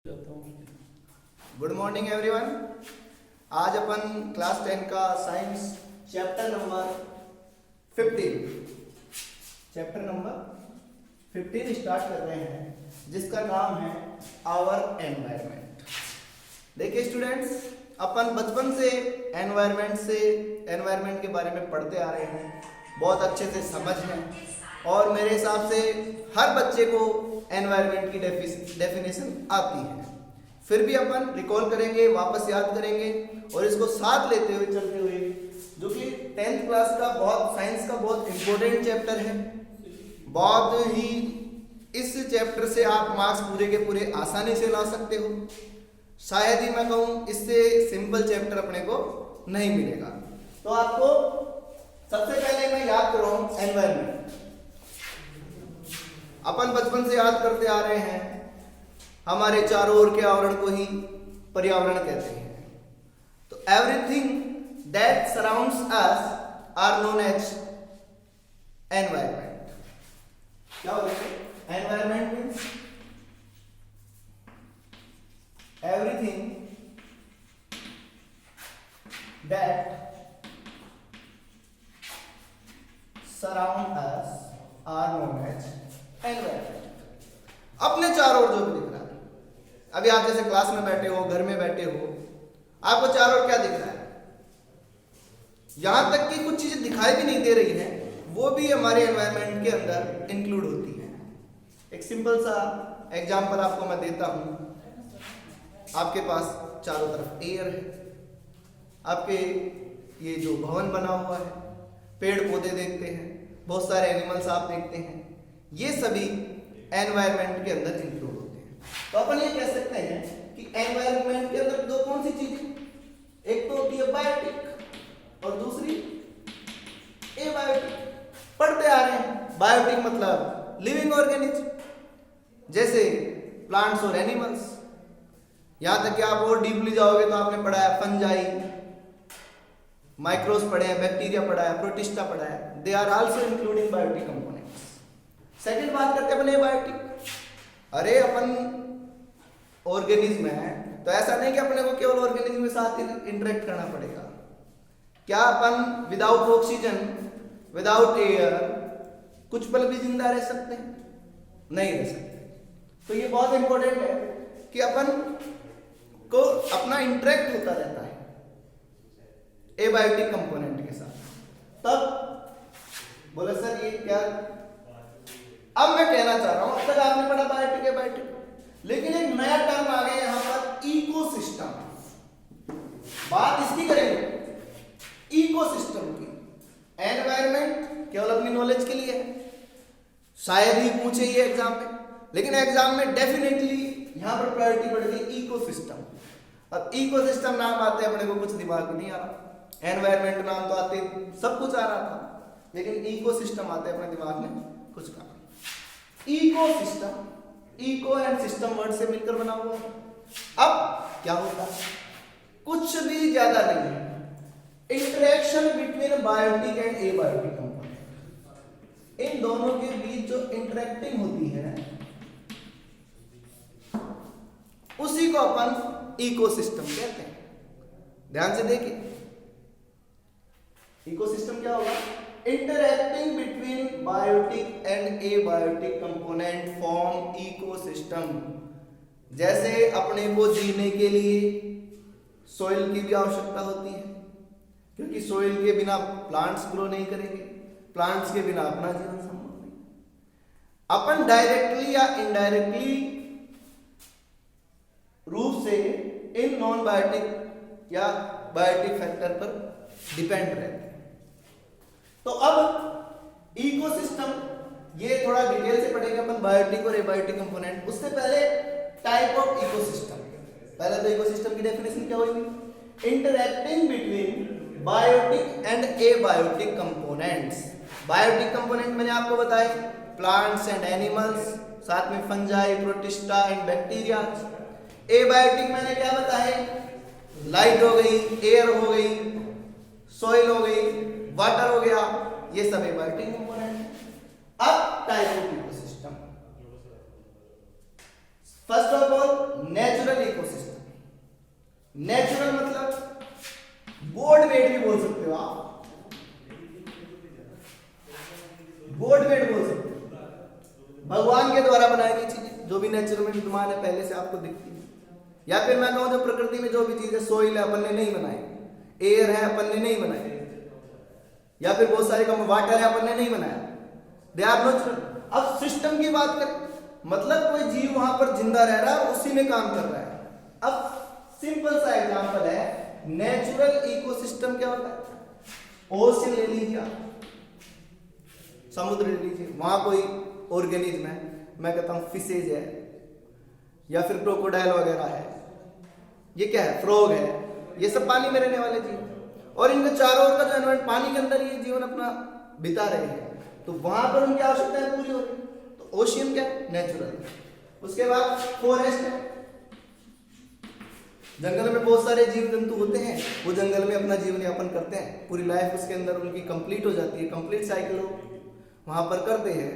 Good morning everyone. आज अपन class 10 का science chapter number 15 start कर रहे हैं, जिसका नाम है आवर एनवायरनमेंट। देखिए स्टूडेंट्स, अपन बचपन से एनवायरनमेंट के बारे में पढ़ते आ रहे हैं, बहुत अच्छे से समझ हैं, और मेरे हिसाब से हर बच्चे को एनवायरनमेंट की डेफिनेशन आती है। फिर भी अपन रिकॉल करेंगे, वापस याद करेंगे और इसको साथ लेते हुए चलते हुए, जो कि 10th क्लास का साइंस का बहुत इंपॉर्टेंट चैप्टर है। बहुत ही इस चैप्टर से आप मार्क्स पूरे के पूरे आसानी से ला सकते हो। शायद ही मैं कहूँ इससे सिंपल चैप्टर अपने को नहीं मिलेगा। तो आपको सबसे पहले मैं याद कराऊं एनवायरनमेंट। अपन बचपन से याद करते आ रहे हैं, हमारे चारों ओर के आवरण को ही पर्यावरण कहते हैं। तो everything that surrounds us are known as environment. क्या होता है environment? Means everything that surround us are known as environment. अपने चारों ओर जो भी दिख रहा है, अभी आप जैसे क्लास में बैठे हो, घर में बैठे हो, आपको चारों ओर क्या दिख रहा है? यहां तक कि कुछ चीजें दिखाई भी नहीं दे रही हैं, वो भी हमारे एनवायरनमेंट के अंदर इंक्लूड होती हैं। एक सिंपल सा एग्जांपल आपको मैं देता हूं। आपके पास चारों तरफ एयर है, आपके ये जो भवन बना हुआ है, पेड़ पौधे देखते हैं, बहुत सारे एनिमल्स आप देखते हैं, ये सभी एनवायरनमेंट के अंदर इंक्लूड होते हैं। तो अपन ये कह सकते हैं कि एनवायरनमेंट के अंदर दो कौन सी चीजें, एक तो होती है बायोटिक और दूसरी एबायोटिक। पढ़ते आ रहे हैं, बायोटिक मतलब लिविंग ऑर्गेनिज्म, जैसे प्लांट्स और एनिमल्स। यहां तक कि आप और डीपली जाओगे तो आपने पढ़ा है फंजाई, माइक्रोस पढ़े हैं, बैक्टीरिया पढ़ा है, प्रोटिस्टा पढ़ा है, they are also including biotic components. Second बात करते हैं अपन एबायोटिक। अरे अपन ऑर्गेनिज्म है, तो ऐसा नहीं कि अपने को केवल ऑर्गेनिज्म के साथ इंटरेक्ट करना पड़ेगा। क्या अपन विदाउट ऑक्सीजन, विदाउट एयर कुछ पल भी जिंदा रह सकते हैं? नहीं रह सकते। तो ये बहुत इंपॉर्टेंट है कि अपन को अपना इंटरेक्ट होता रहता है एबायोटिक कंपोनेंट के साथ। तब बोले सर ये क्या? अब मैं कहना चाह रहा हूं, अब तक आपने पढ़ा बायोटिक एबायोटिक, लेकिन एक नया टर्म आ गया यहां पर, इकोसिस्टम। बात इसकी करेंगे इकोसिस्टम की। एनवायरनमेंट केवल अपनी नॉलेज के लिए है, शायद ही पूछे ये एग्जाम में, लेकिन एग्जाम में डेफिनेटली यहां पर प्रायोरिटी बढ़ेगी इकोसिस्टम। अब इकोसिस्टम नाम आते अपने को कुछ दिमाग में नहीं आ रहा, एनवायरनमेंट नाम तो आते सब कुछ आ रहा था, लेकिन इकोसिस्टम आते अपने दिमाग में कुछ काम। Ecosystem, eco and system word से मिलकर बना हुआ है। अब क्या होता है? कुछ भी ज्यादा नहीं है, interaction between biotic and abiotic component. इन दोनों के बीच जो इंटरेक्टिंग होती है उसी को अपन इकोसिस्टम कहते हैं। ध्यान से देखिए, इकोसिस्टम क्या होगा? Interacting between biotic and abiotic component form ecosystem. जैसे अपने को जीने के लिए सोइल की भी आवश्यकता होती है, क्योंकि सोइल के बिना प्लांट्स ग्रो नहीं करेंगे, प्लांट्स के बिना अपना जीवन संभव नहीं। अपन डायरेक्टली या इनडायरेक्टली रूप से इन नॉन बायोटिक या बायोटिक फैक्टर पर डिपेंड रहते हैं। तो अब इकोसिस्टम, ये थोड़ा डिटेल से पढ़ेंगे अपन बायोटिक और एबायोटिक कंपोनेंट। उससे पहले टाइप ऑफ इकोसिस्टम। पहले तो इकोसिस्टम की डेफिनेशन क्या होगी? Interacting between biotic and abiotic components. Biotic component मैंने आपको बताए प्लांट्स एंड एनिमल्स, साथ में fungi, protista and bacteria. Abiotic मैंने क्या बताया? लाइट हो गई, एयर हो गई, सॉइल हो गई, वाटर हो गया, ये सब एबायोटिक कंपोनेंट है। अब type of ecosystem, first of all natural natural मतलब गॉड मेड भी बोल सकते हो आप, गॉड मेड बोल सकते हो, भगवान के द्वारा बनाई गई चीजें जो भी नेचर में विद्यमान है पहले से आपको दिखती है। या फिर मैं कहूं जो प्रकृति में जो भी चीजें, सोइल है अपन ने नहीं बनाई, एयर है अपन ने नहीं बनाई, या फिर बहुत सारे कम वाटर है अपन ने नहीं बनाया, दे आर नेचुरल। अब सिस्टम की बात करें मतलब कोई जीव वहां पर जिंदा रह रहा है, उसी में काम कर रहा है। अब सिंपल सा एग्जांपल है, नेचुरल इकोसिस्टम क्या होता है? ओशन ले लीजिए आप, समुद्र ले लीजिए, वहां कोई ऑर्गेनिज्म है, मैं कहता हूं फिशेज है या फिर क्रोकोडाइल वगैरह है, ये क्या है? फ्रॉग है, ये सब पानी में रहने वाले जीव, और इनके चारों ओर का जो एनवायरमेंट, पानी के अंदर ये जीवन अपना बिता रहे हैं, तो वहां पर उनकी आवश्यकताएं पूरी हो रही। तो ओशियन क्या है? नेचुरल। उसके बाद फॉरेस्ट है, जंगल में बहुत सारे जीव जंतु होते हैं, वो जंगल में अपना जीवन यापन करते हैं, पूरी लाइफ उसके अंदर उनकी कंप्लीट हो जाती है, कंप्लीट साइकिल वहां पर करते हैं।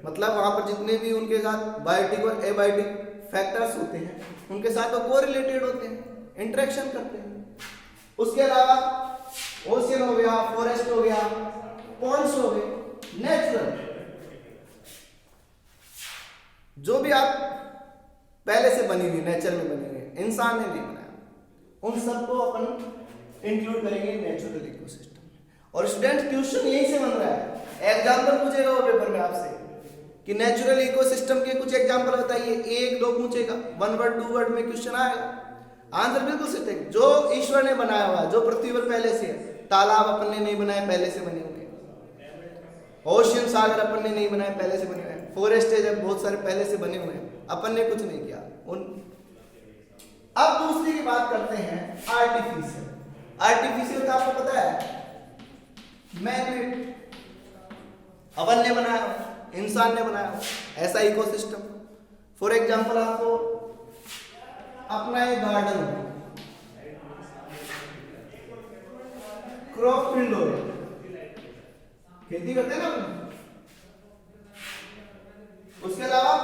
मतलब वहां पर जितने भी उनके साथ बायोटिक और एबायोटिक फैक्टर्स होते हैं, उनके साथ वो कोरिलेटेड होते हैं, इंटरेक्शन करते हैं। उसके अलावा ओशियन हो गया, फॉरेस्ट हो गया, पॉन्ड्स हो गए, नेचुरल। जो भी आप पहले से बनी हुई, नेचर में बनी हुई, इंसान ने नहीं बनाया, उन सबको अपन इंक्लूड करेंगे नेचुरल इकोसिस्टम में। और स्टूडेंट क्वेश्चन यही से बन रहा है, एग्जाम्पल पूछेगा वो पेपर में आपसे कि नेचुरल इकोसिस्टम के कुछ एग्जाम्पल बताइए, एक दो पूछेगा, 1 वर्ड 2 वर्ड में क्वेश्चन आएगा, आंसर बिल्कुल सटीक। जो ईश्वर ने बनाया हुआ, जो पृथ्वी पर पहले से है, तालाब अपन ने नहीं बनाए, पहले से बने हुए, ओशियन सागर अपन ने नहीं बनाए, पहले से बने हुए हैं, फॉरेस्ट है बहुत सारे पहले से बने हुए हैं, अपन ने कुछ नहीं किया उन। अब दूसरी की बात करते हैं, आर्टिफिशियल। आर्टिफिशियल का आपको पता है, मैन-मेड, अपन ने बनाया, इंसान ने बनाया ऐसा इकोसिस्टम। फॉर एग्जांपल आपको अपना एक गार्डन, क्रॉप फील्ड हो गया, खेती करते हैं ना, उसके अलावा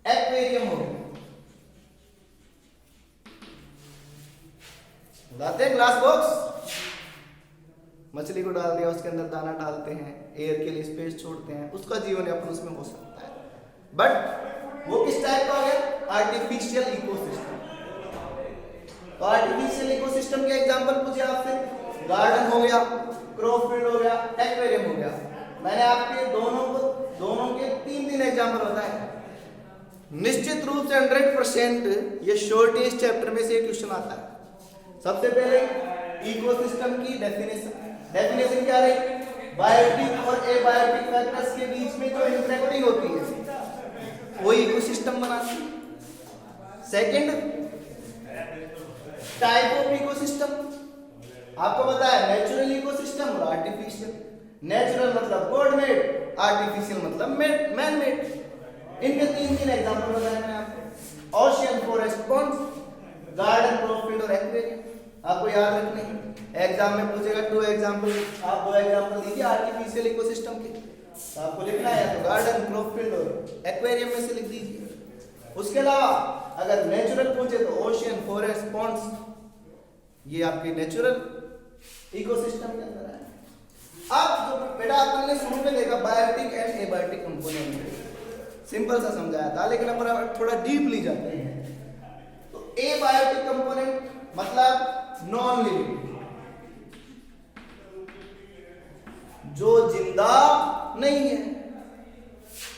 एक्वेरियम हो गया, लाते हैं ग्लास बॉक्स, मछली को डाल दिया, उसके अंदर दाना डालते हैं, एयर के लिए स्पेस छोड़ते हैं, उसका जीवन यापन उसमें हो सकता है। बट वो किस टाइप का हो गया? Artificial ecosystem. तो आर्टिफिशियल इकोसिस्टम के एग्जांपल पूछे आपसे, गार्डन हो गया, क्रॉप फील्ड हो गया, एक्वेरियम हो गया। मैंने आपके दोनों के 3 एग्जांपल बताए। निश्चित रूप से 100% ये शॉर्टेस्ट चैप्टर में से एक क्वेश्चन आता है। सबसे पहले इकोसिस्टम की डेफिनेशन क्या रही? बायोटिक और एबायोटिक फैक्टर्स के बीच में जो इंटरेक्टिंग होती है वो इकोसिस्टम बनाती है। सेकंड, टाइप ऑफ इकोसिस्टम, आपको पता है नेचुरल इकोसिस्टम और आर्टिफिशियल। नेचुरल मतलब गॉड मेड, आर्टिफिशियल मतलब मैन मेड। इनके 3 एग्जांपल बताए मैंने आपको, ocean, forest, ponds, garden, crop field और एक्वेरियम। आपको याद रखने हैं, एग्जाम में पूछेगा 2 एग्जांपल, आप 2 एग्जांपल दीजिए आर्टिफिशियल इकोसिस्टम के, तो आपको लिखना है तो गार्डन, क्रॉप फील्ड और एक्वेरियम में से लिख दीजिए। उसके अलावा अगर नेचुरल पूछे तो ओशियन, फॉरेस्ट, पॉन्ड्स, ये आपके नेचुरल इकोसिस्टम के अंदर है। अब जो बेटा अपन ने शुरू में देखा biotic and abiotic component, simple सा समझाया था, लेकिन अब थोड़ा डीपली जाते हैं। तो एबायोटिक कंपोनेंट मतलब नॉन लिविंग, जो जिंदा नहीं है।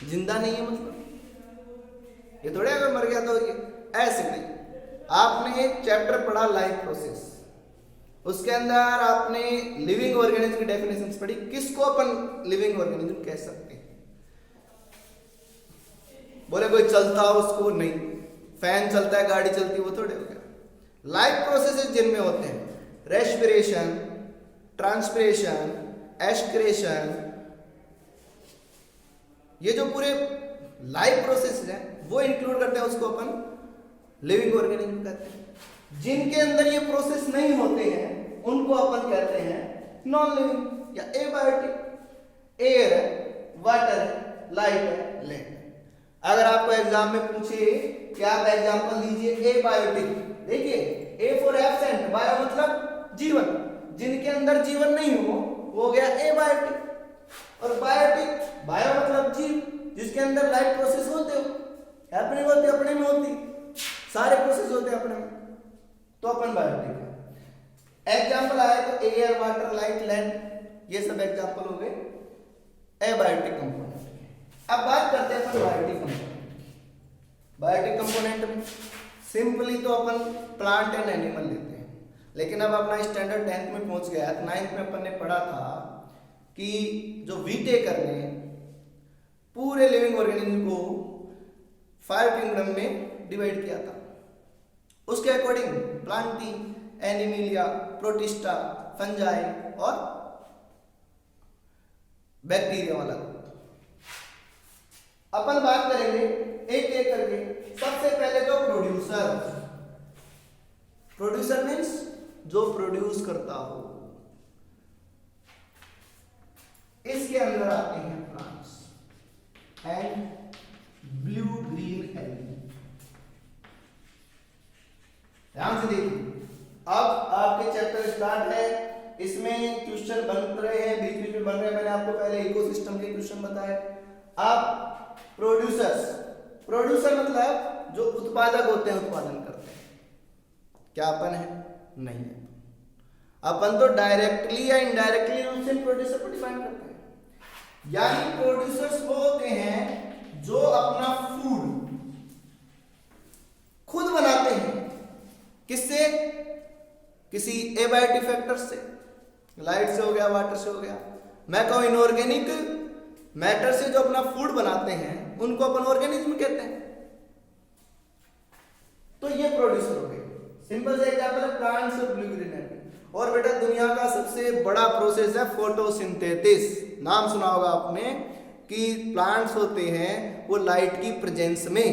जिंदा नहीं है मतलब ये थोड़े अगर मर गया तो ये ऐसे नहीं। आपने एक चैप्टर पढ़ा लाइफ प्रोसेस, उसके अंदर आपने लिविंग ऑर्गेनिज्म की डेफिनेशन पढ़ी। किसको अपन लिविंग ऑर्गेनिज्म कह सकते हैं? बोले कोई चलता हो उसको नहीं, फैन चलता है, गाड़ी चलती है, वो थोड़े हो गया। लाइफ प्रोसेसेस जिनमें होते हैं रेस्पिरेशन, ट्रांसपिरेशन, एस्क्रेशन, ये जो पूरे लाइफ प्रोसेस हैं वो इंक्लूड करते हैं, उसको अपन लिविंग ऑर्गेनिज्म कहते हैं। जिनके अंदर ये प्रोसेस नहीं होते हैं उनको अपन कहते हैं नॉन लिविंग या एबायोटिक। एयर है, वाटर है, लाइट है, लैंड। अगर आपको एग्जाम में पूछे कि आप एग्जांपल दीजिए एबायोटिक, देखिए ए फॉर एब्सेंट, बायो मतलब जीवन, जिनके अंदर जीवन नहीं हो गया एबायोटिक। और बायोटिक, बायो मतलब जीव, जिसके अंदर लाइफ प्रोसेस होते हो, हैपनिंग होती है, अपने में होती, सारे प्रोसेस होते हैं अपने में, तो अपन बायोटिक है। एग्जाम्पल आए तो एयर, वाटर, लाइट, लैंड, ये सब एग्जाम्पल हो गए एबायोटिक कंपोनेंट के। अब बात करते हैं अपन बायोटिक कंपोनेंट की। बायोटिक कंपोनेंट में सिंपली तो अपन प्लांट एंड एनिमल लेते हैं, लेकिन अब अपना स्टैंडर्ड 10th में पहुंच गया है। 9th में अपन ने पढ़ा था कि जो वीटेकर ने पूरे लिविंग ऑर्गेनिज्म को 5 किंगडम में डिवाइड किया था। उसके according Plantae, Animalia, protista, fungi और बैक्टीरिया वाला। अपन बात करेंगे एक एक करके। सबसे पहले तो प्रोड्यूसर। प्रोड्यूसर मीन्स जो प्रोड्यूस करता हो। इसके अंदर आते हैं plants and blue green algae. ध्यान से देखिए, अब आपके चैप्टर स्टार्ट है, इसमें क्वेश्चन बन रहे हैं, बीच बीच में बन रहे हैं। मैंने आपको पहले इकोसिस्टम के क्वेश्चन बताए। अब प्रोड्यूसर्स, प्रोड्यूसर मतलब जो उत्पादक होते हैं, उत्पादन करते हैं। क्या अपन है? नहीं है। अपन तो डायरेक्टली या इनडायरेक्टली रूप से प्रोड्यूसर को डिफाइन करते हैं। यानी प्रोड्यूसर्स वो होते हैं जो अपना फूड खुद बनाते हैं। किससे? किसी एबायोटिक फैक्टर से, लाइट से हो गया, वाटर से हो गया। मैं कहूं इनऑर्गेनिक मैटर से जो अपना फूड बनाते हैं उनको अपन ऑर्गेनिज्म कहते हैं। तो ये प्रोड्यूसर हो गए। सिंपल से एग्जांपल है प्लांट्स और ब्लू ग्रीन एल्गी। और बेटा दुनिया का सबसे बड़ा प्रोसेस है फोटोसिंथेसिस। नाम सुना होगा आपने कि प्लांट्स होते हैं वो लाइट की प्रेजेंस में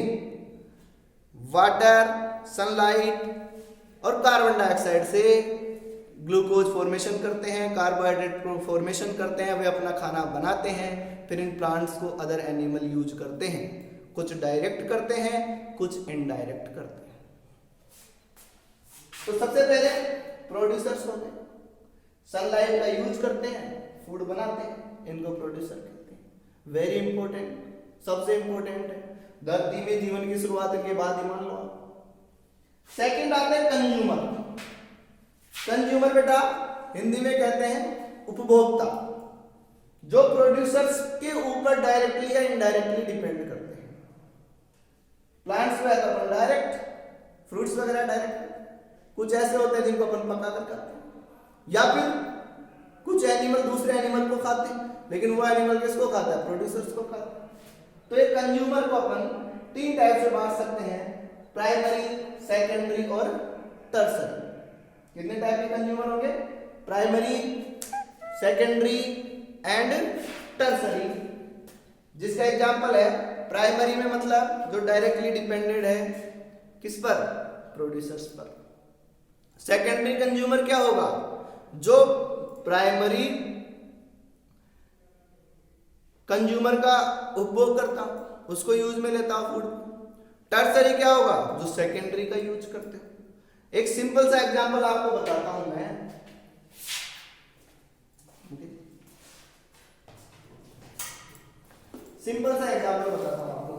वाटर, सनलाइट और कार्बन डाइऑक्साइड से ग्लूकोज फॉर्मेशन करते हैं, कार्बोहाइड्रेट फॉर्मेशन करते हैं, वे अपना खाना बनाते हैं। फिर इन प्लांट्स को अदर एनिमल यूज करते हैं। कुछ डायरेक्ट करते हैं, कुछ इनडायरेक्ट करते हैं। तो सबसे पहले प्रोड्यूसर्स होते हैं, सनलाइट का यूज करते हैं, फूड बनाते हैं, इनको प्रोड्यूसर कहते हैं। वेरी इंपॉर्टेंट, सबसे इंपॉर्टेंट है। धरती में जीवन की शुरुआत के बाद ही मान लो। सेकंड आते हैं कंज्यूमर। कंज्यूमर बेटा हिंदी में कहते हैं उपभोक्ता, जो प्रोड्यूसर्स के ऊपर डायरेक्टली या इनडायरेक्टली डिपेंड करते हैं। प्लांट्स में आता है डायरेक्ट, फ्रूट्स वगैरह डायरेक्ट, कुछ ऐसे होते हैं जिनको अपन पका कर खाते हैं, या फिर कुछ एनिमल दूसरे एनिमल को खाते हैं, लेकिन वो एनिमल किसको खाता है? प्रोड्यूसर्स को खाता है। तो एक कंज्यूमर को अपन 3 टाइप से बांट सकते हैं, प्राइमरी, सेकेंडरी और टर्सरी। कितने टाइप के कंज्यूमर होंगे? Primary, secondary and tertiary. जिसका एग्जांपल है प्राइमरी में मतलब जो डायरेक्टली डिपेंडेंट है किस पर? प्रोड्यूसर्स पर। सेकेंडरी कंज्यूमर क्या होगा? जो प्राइमरी कंज्यूमर का उपभोग करता उसको यूज में लेता फूड। टर्सरी क्या होगा? जो सेकेंडरी का यूज करते हैं। एक सिंपल सा एग्जांपल आपको बताता हूं मैं। सिंपल सा एग्जांपल बताता हूं आपको